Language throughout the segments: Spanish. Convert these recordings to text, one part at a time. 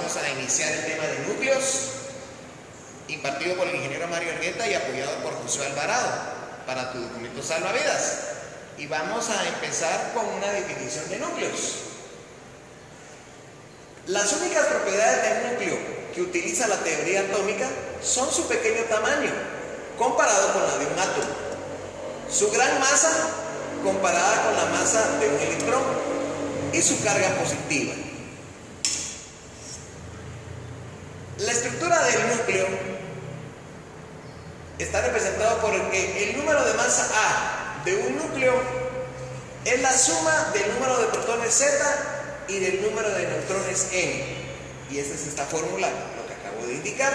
vamos a iniciar el tema de núcleos, impartido por el ingeniero Mario Argueta y apoyado por José Alvarado para tu documento salvavidas. Y vamos a empezar con una definición de núcleos. Las únicas propiedades del núcleo que utiliza la teoría atómica son su pequeño tamaño, comparado con la de un átomo, su gran masa, comparada con la masa de un electrón, y su carga positiva. La estructura del núcleo está representada por el número de masa A de un núcleo es la suma del número de protones Z y del número de neutrones N. Y esta es esta fórmula, lo que acabo de indicar.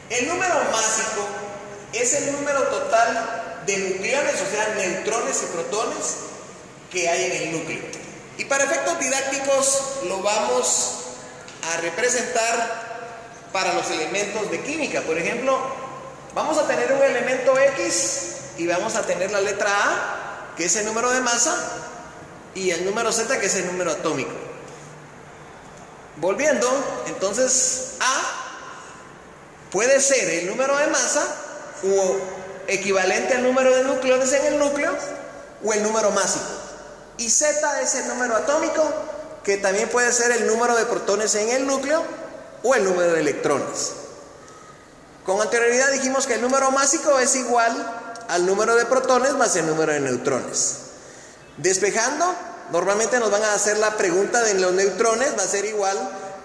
El número másico es el número total de nucleones, o sea, neutrones y protones que hay en el núcleo. Y para efectos didácticos lo vamos a representar para los elementos de química. Por ejemplo, vamos a tener un elemento X y vamos a tener la letra A, que es el número de masa, y el número Z, que es el número atómico. Volviendo, entonces A puede ser el número de masa o equivalente al número de nucleones en el núcleo o el número másico. Y Z es el número atómico, que también puede ser el número de protones en el núcleo o el número de electrones. Con anterioridad dijimos que el número másico es igual al número de protones más el número de neutrones. Despejando, normalmente nos van a hacer la pregunta de los neutrones, va a ser igual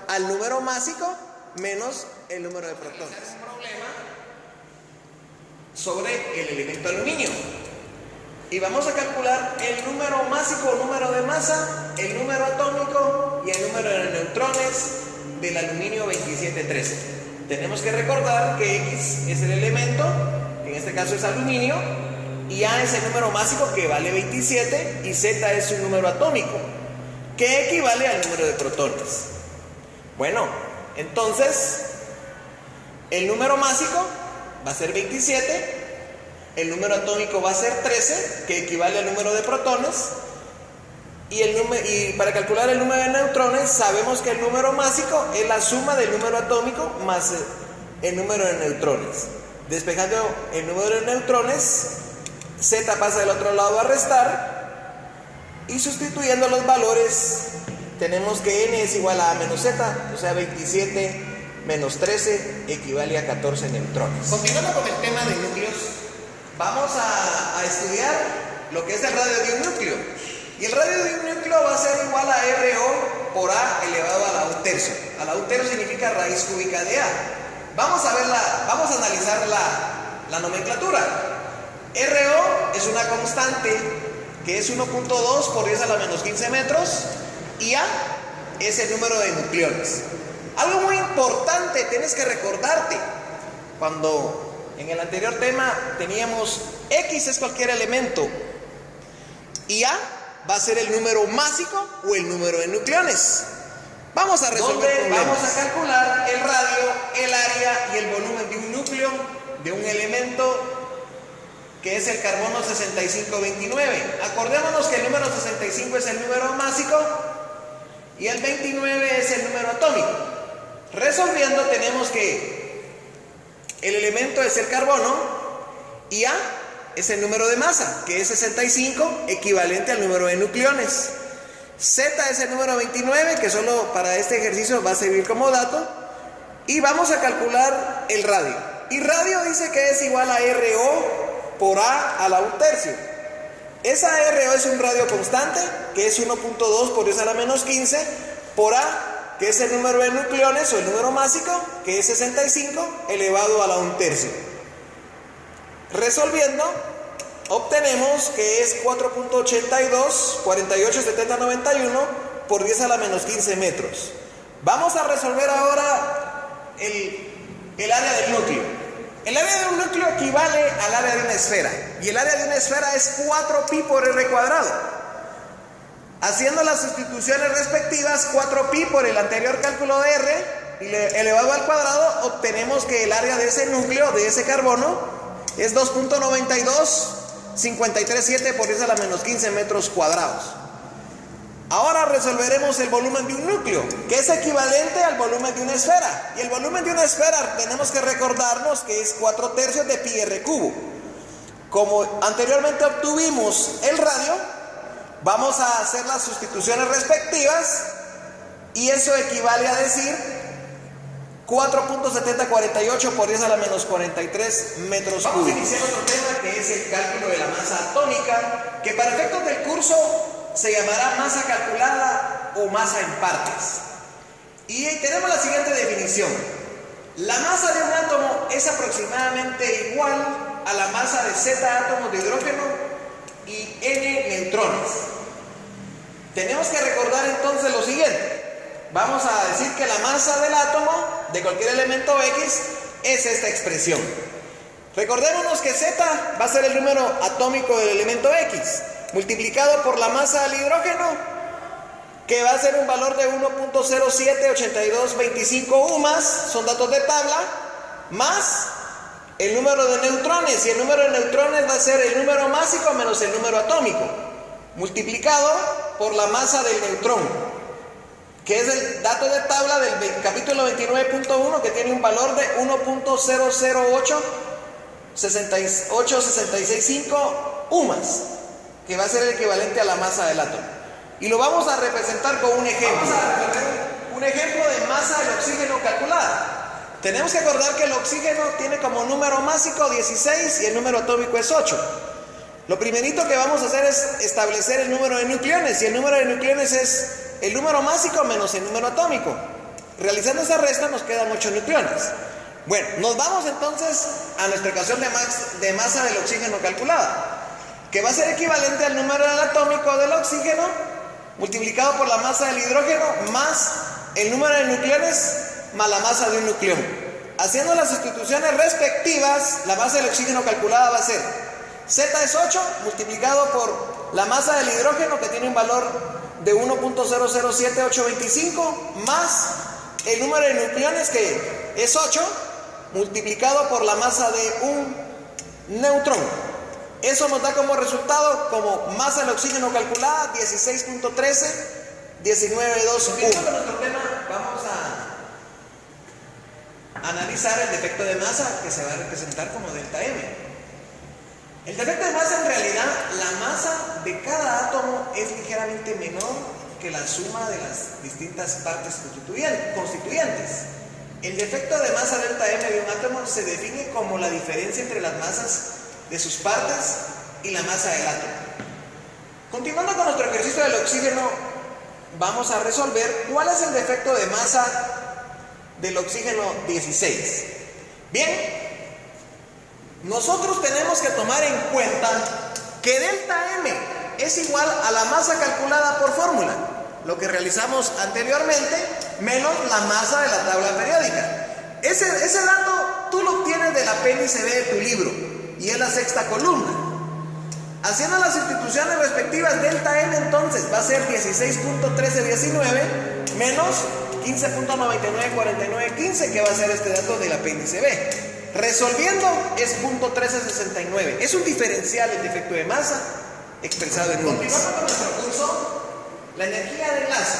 al número másico menos el número de protones. Un problema sobre el elemento aluminio. Y vamos a calcular el número másico o número de masa, el número atómico y el número de neutrones del aluminio 2713. Tenemos que recordar que X es el elemento, que en este caso es aluminio, y A es el número másico, que vale 27, y Z es un número atómico, que equivale al número de protones. Bueno, entonces el número másico va a ser 27, el número atómico va a ser 13, que equivale al número de protones, y para calcular el número de neutrones sabemos que el número másico es la suma del número atómico más el número de neutrones. Despejando el número de neutrones, Z pasa del otro lado a restar, y sustituyendo los valores tenemos que N es igual a A menos Z, o sea 27 menos 13 equivale a 14 neutrones. Continuando con el tema de núcleos, vamos a estudiar lo que es el radio de un núcleo. Y el radio de un núcleo va a ser igual a RO por A elevado a la 1/3. A la 1/3 significa raíz cúbica de A. Vamos a analizar la nomenclatura. RO es una constante que es 1.2 por 10 a la menos 15 metros, y A es el número de nucleones. Algo muy importante tienes que recordarte, cuando en el anterior tema teníamos X es cualquier elemento y A va a ser el número másico o el número de nucleones. Vamos a resolver problemas. Vamos a calcular el radio, el área y el volumen de un núcleo, de un elemento que es el carbono 6529. Acordémonos que el número 65 es el número másico y el 29 es el número atómico. Resolviendo tenemos que el elemento es el carbono y A es el número de masa, que es 65, equivalente al número de nucleones. Z es el número 29, que solo para este ejercicio va a servir como dato. Y vamos a calcular el radio. Y radio dice que es igual a RO por A a la 1/3. Esa RO es un radio constante, que es 1.2 por 10 a la menos 15, por A, que es el número de nucleones o el número másico, que es 65, elevado a la 1/3. Resolviendo, obtenemos que es 4.82, 48, 70, 91 por 10 a la menos 15 metros. Vamos a resolver ahora el área del núcleo. El área de un núcleo equivale al área de una esfera, y el área de una esfera es 4pi por r cuadrado. Haciendo las sustituciones respectivas, 4pi por el anterior cálculo de r elevado al cuadrado, obtenemos que el área de ese núcleo, de ese carbono, es 2.92, 53,7 por 10 a la menos 15 metros cuadrados. Ahora resolveremos el volumen de un núcleo, que es equivalente al volumen de una esfera. Y el volumen de una esfera tenemos que recordarnos que es 4/3 de pi r cubo. Como anteriormente obtuvimos el radio, vamos a hacer las sustituciones respectivas y eso equivale a decir 4.7048 por 10 a la menos 43 metros cúbicos. Vamos a iniciar otro tema que es el cálculo de la masa atómica, que para efectos del curso se llamará masa calculada o masa en partes. Y tenemos la siguiente definición. La masa de un átomo es aproximadamente igual a la masa de Z átomos de hidrógeno y N neutrones. Tenemos que recordar entonces lo siguiente. Vamos a decir que la masa del átomo de cualquier elemento X es esta expresión. Recordémonos que Z va a ser el número atómico del elemento X multiplicado por la masa del hidrógeno, que va a ser un valor de 1.078225 UMAS, son datos de tabla, más el número de neutrones, y el número de neutrones va a ser el número másico menos el número atómico, multiplicado por la masa del neutrón, que es el dato de tabla del capítulo 29.1, que tiene un valor de 1.008665 UMAS, que va a ser el equivalente a la masa del átomo. Y lo vamos a representar con un ejemplo. Vamos a representar un ejemplo de masa del oxígeno calculada. Tenemos que acordar que el oxígeno tiene como número másico 16 y el número atómico es 8. Lo primerito que vamos a hacer es establecer el número de nucleones, y el número de nucleones es el número másico menos el número atómico. Realizando esa resta nos quedan 8 nucleones. Bueno, nos vamos entonces a nuestra ecuación de masa del oxígeno calculada, que va a ser equivalente al número atómico del oxígeno multiplicado por la masa del hidrógeno más el número de nucleones más la masa de un nucleón. Haciendo las sustituciones respectivas, la masa del oxígeno calculada va a ser Z es 8 multiplicado por la masa del hidrógeno, que tiene un valor de 1.007825, más el número de nucleones, que es 8 multiplicado por la masa de un neutrón. Eso nos da como resultado, como masa del oxígeno calculada, 16.13, 19.21. Con nuestro tema vamos a analizar el defecto de masa, que se va a representar como delta M. El defecto de masa, en realidad, la masa de cada átomo es ligeramente menor que la suma de las distintas partes constituyentes. El defecto de masa delta M de un átomo se define como la diferencia entre las masas de sus partes y la masa del átomo. Continuando con nuestro ejercicio del oxígeno, vamos a resolver cuál es el defecto de masa del oxígeno 16. Bien, nosotros tenemos que tomar en cuenta que delta M es igual a la masa calculada por fórmula, lo que realizamos anteriormente, menos la masa de la tabla periódica. Ese dato tú lo obtienes del apéndice B de tu libro, y es la sexta columna. Haciendo las sustituciones respectivas, delta M entonces va a ser 16.1319 menos 15.994915, que va a ser este dato del apéndice B. Resolviendo es 0.1369. Es un diferencial el defecto de masa expresado en unidades. Continuando con nuestro curso, la energía de enlace.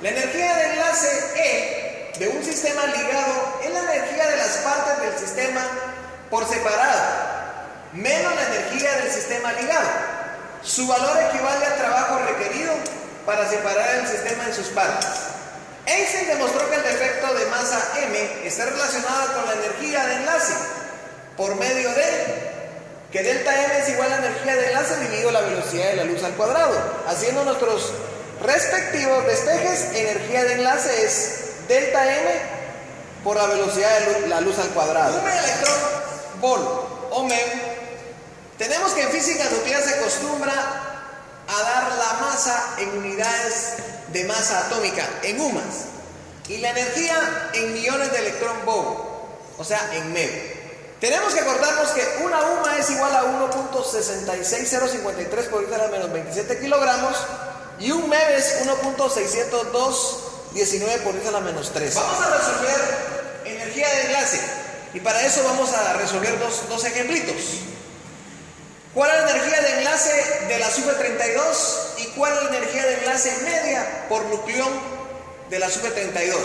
La energía de enlace E de un sistema ligado es la energía de las partes del sistema por separado, menos la energía del sistema ligado. Su valor equivale al trabajo requerido para separar el sistema en sus partes. Einstein demostró que el defecto de masa M está relacionado con la energía de enlace por medio de que delta M es igual a la energía de enlace dividido la velocidad de la luz al cuadrado. Haciendo nuestros respectivos despejes, energía de enlace es delta M por la velocidad de la luz al cuadrado. Un electrón volt o mel. Tenemos que en física nuclear se acostumbra a dar la masa en unidades de masa atómica, en UMAS, y la energía en millones de electrón volt, o sea, en MeV. Tenemos que acordarnos que una UMA es igual a 1.66053 por 10 a la menos 27 kilogramos, y un MeV es 1.60219 por 10 a la menos 3. Vamos a resolver energía de enlace, y para eso vamos a resolver dos ejemplitos. ¿Cuál es la energía de enlace del azufre 32 y ¿Y cuál es la energía de enlace media por nucleón del azufre 32?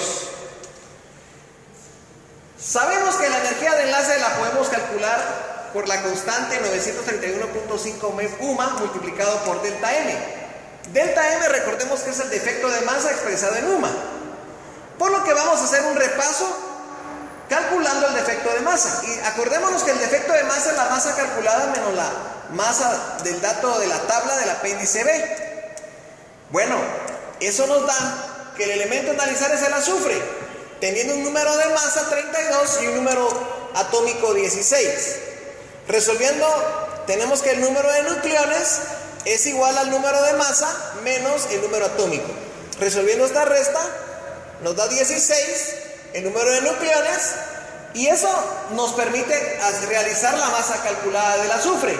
Sabemos que la energía de enlace la podemos calcular por la constante 931.5 MeV-UMA multiplicado por delta M. Delta M, recordemos que es el defecto de masa expresado en UMA. Por lo que vamos a hacer un repaso calculando el defecto de masa. Y acordémonos que el defecto de masa es la masa calculada menos la masa del dato de la tabla del apéndice B. Bueno, eso nos da que el elemento a analizar es el azufre, teniendo un número de masa 32 y un número atómico 16. Resolviendo, tenemos que el número de nucleones es igual al número de masa menos el número atómico. Resolviendo esta resta, nos da 16, el número de nucleones, y eso nos permite realizar la masa calculada del azufre.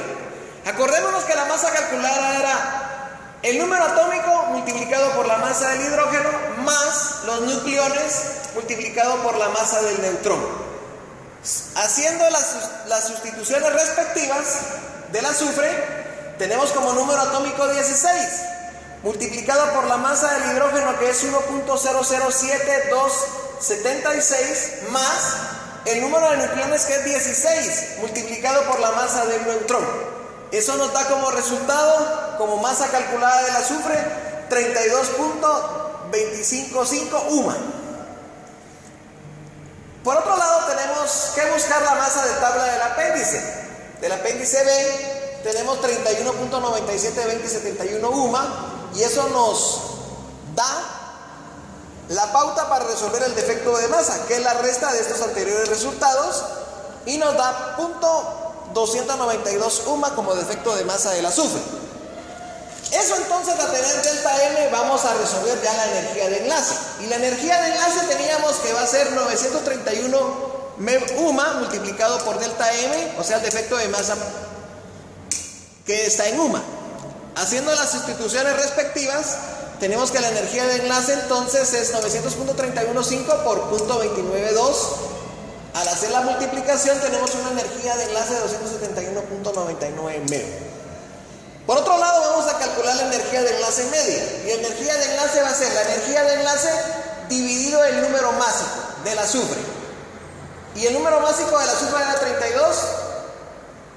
Acordémonos que la masa calculada era el número atómico multiplicado por la masa del hidrógeno más los nucleones multiplicado por la masa del neutrón. Haciendo las sustituciones respectivas del azufre, tenemos como número atómico 16 multiplicado por la masa del hidrógeno, que es 1.007276, más el número de nucleones, que es 16 multiplicado por la masa del neutrón. Eso nos da como resultado, como masa calculada del azufre, 32.255 UMA. Por otro lado, tenemos que buscar la masa de tabla del apéndice. Del apéndice B tenemos 31.972071 UMA, y eso nos da la pauta para resolver el defecto de masa, que es la resta de estos anteriores resultados, y nos da .292 UMA como defecto de masa del azufre. Eso entonces, a tener delta M, vamos a resolver ya la energía de enlace. Y la energía de enlace teníamos que va a ser 931 MeV-UMA multiplicado por delta M, o sea, el defecto de masa que está en UMA. Haciendo las sustituciones respectivas, tenemos que la energía de enlace entonces es 900.315 por .292. Al hacer la multiplicación tenemos una energía de enlace de 271.99 MeV. Por otro lado, vamos a calcular la energía de enlace media. Y la energía de enlace va a ser la energía de enlace dividido el número másico del azufre. Y el número másico del azufre era 32.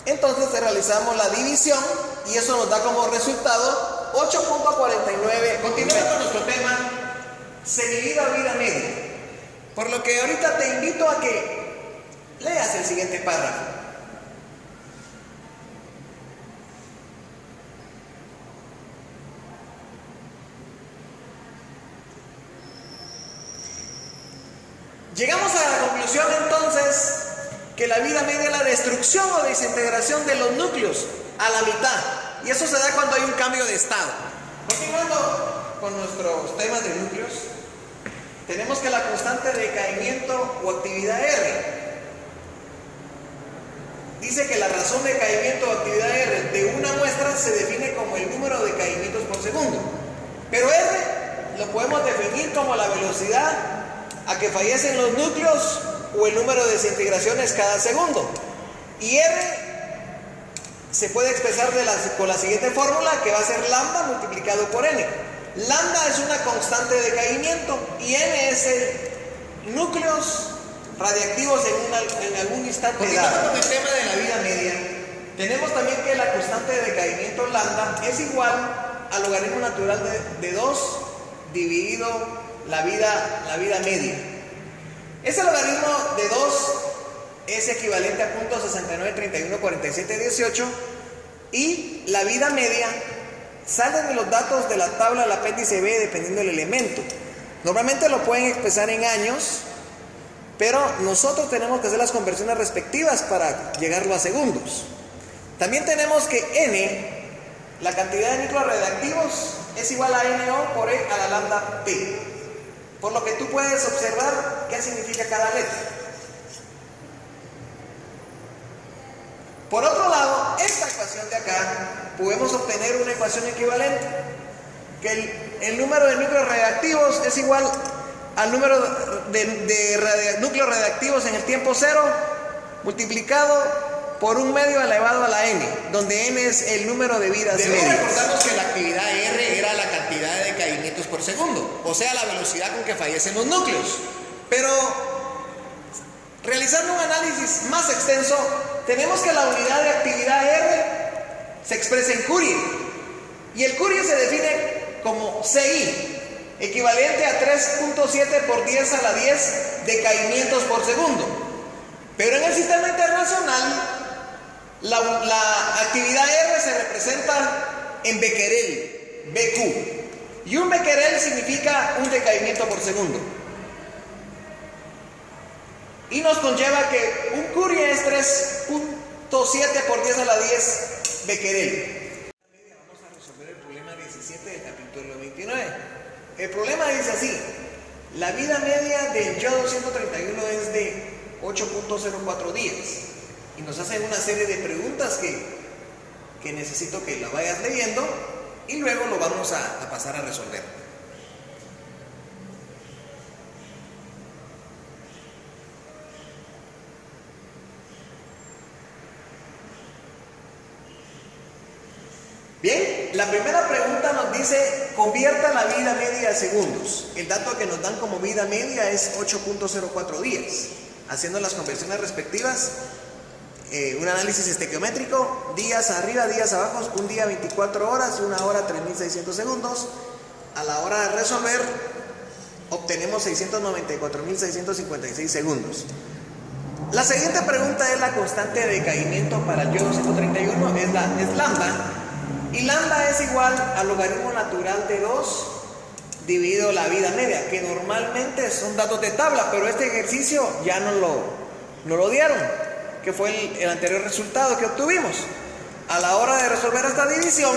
Entonces realizamos la división y eso nos da como resultado 8.49. Continuando con nuestro tema, seguida vida media. Por lo que ahorita te invito a que leas el siguiente párrafo. Llegamos a la conclusión entonces que la vida media es la destrucción o desintegración de los núcleos a la mitad, y eso se da cuando hay un cambio de estado. Continuando con nuestros temas de núcleos, tenemos que la constante de decaimiento o actividad R dice que la razón de decaimiento o actividad R de una muestra se define como el número de decaimientos por segundo, pero R lo podemos definir como la velocidad a que fallecen los núcleos o el número de desintegraciones cada segundo. Y R se puede expresar con la siguiente fórmula, que va a ser lambda multiplicado por n. Lambda es una constante de decaimiento y n es el núcleos radiactivos en algún instante dado. Con el tema de la vida media, tenemos también que la constante de decaimiento lambda es igual al logaritmo natural de 2 dividido la vida media. Ese logaritmo de 2 es equivalente a .69314718, y la vida media sale de los datos de la tabla del apéndice B dependiendo del elemento. Normalmente lo pueden expresar en años, pero nosotros tenemos que hacer las conversiones respectivas para llegarlo a segundos. También tenemos que n, la cantidad de núcleos radiactivos, es igual a NO por E a la lambda P. Por lo que tú puedes observar qué significa cada letra. Por otro lado, esta ecuación de acá, podemos obtener una ecuación equivalente, que el número de núcleos radiactivos es igual al número de núcleos radiactivos en el tiempo cero, multiplicado por 1/2 elevado a la n, donde n es el número de vidas medias. Debemos recordarnos que la actividad R era la cantidad de decaimientos por segundo, o sea, la velocidad con que fallecen los núcleos. Pero realizando un análisis más extenso, tenemos que la unidad de actividad R se expresa en Curie, y el Curie se define como CI, equivalente a 3.7 por 10 a la 10 decaimientos por segundo. Pero en el sistema internacional, la actividad R se representa en becquerel, BQ, y un becquerel significa un decaimiento por segundo. Y nos conlleva que un Curie es 3.7 por 10 a la 10 becquerel. Vamos a resolver el problema 17 del capítulo 29. El problema dice así: la vida media del yodo 131 es de 8.04 días. Y nos hacen una serie de preguntas que necesito que la vayas leyendo y luego lo vamos a pasar a resolver. Bien, la primera pregunta nos dice: convierta la vida media a segundos. El dato que nos dan como vida media es 8.04 días. Haciendo las conversiones respectivas, un análisis estequiométrico: días arriba, días abajo, un día 24 horas, una hora 3.600 segundos. A la hora de resolver, obtenemos 694.656 segundos. La siguiente pregunta es la constante de decaimiento para el yodo 131, es lambda. Y lambda es igual al logaritmo natural de 2 dividido la vida media, que normalmente son datos de tabla, pero este ejercicio ya no lo dieron, que fue el anterior resultado que obtuvimos. A la hora de resolver esta división,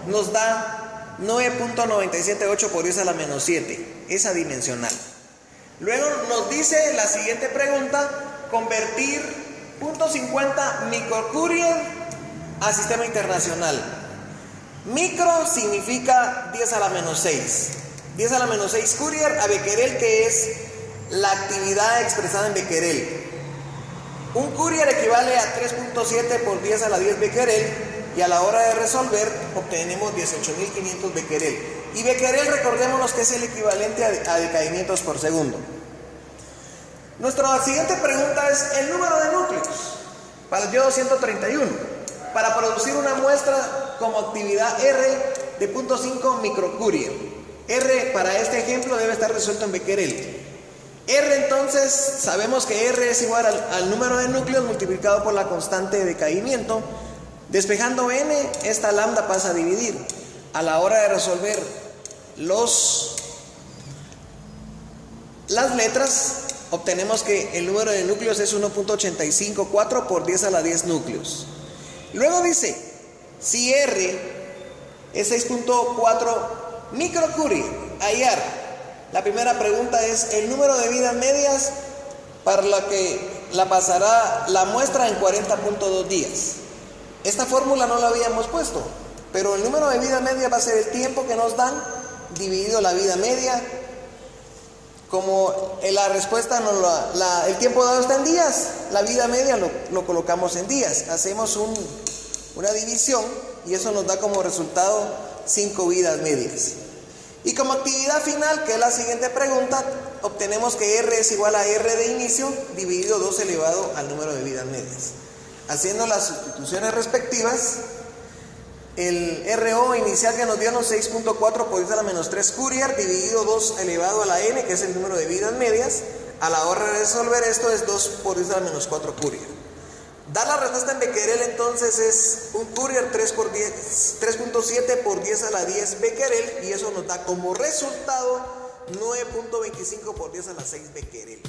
nos da 9.978 por 10 a la menos 7, es adimensional. Luego nos dice la siguiente pregunta: convertir 0.50 microcurie a sistema internacional. Micro significa 10 a la menos 6. 10 a la menos 6 Courier a becquerel, que es la actividad expresada en becquerel. Un Courier equivale a 3.7 por 10 a la 10 becquerel, y a la hora de resolver obtenemos 18.500 becquerel. Y becquerel, recordémonos que es el equivalente a decaimientos por segundo. Nuestra siguiente pregunta es el número de núcleos para el yodo 131. Para producir una muestra como actividad R de 0.5 microcurie. R para este ejemplo debe estar resuelto en becquerel. R, entonces sabemos que R es igual al número de núcleos multiplicado por la constante de decaimiento. Despejando n, esta lambda pasa a dividir. A la hora de resolver las letras, obtenemos que el número de núcleos es 1.854 por 10 a la 10 núcleos. Luego dice: si R es 6.4 microcurie, hallar. La primera pregunta es el número de vidas medias para la que la pasará la muestra en 40.2 días. Esta fórmula no la habíamos puesto, pero el número de vidas medias va a ser el tiempo que nos dan dividido la vida media. Como en la respuesta el tiempo dado está en días, la vida media lo colocamos en días. Hacemos una división y eso nos da como resultado 5 vidas medias. Y como actividad final, que es la siguiente pregunta, obtenemos que R es igual a R de inicio dividido 2 elevado al número de vidas medias. Haciendo las sustituciones respectivas, el RO inicial que nos dio 6.4 por 10 a la menos 3 Courier dividido 2 elevado a la n, que es el número de vidas medias. A la hora de resolver esto es 2 por 10 a la menos 4 Courier. Dar la respuesta en becquerel entonces es un Courier 3.7 por 10 a la 10 becquerel, y eso nos da como resultado 9.25 por 10 a la 6 becquerel.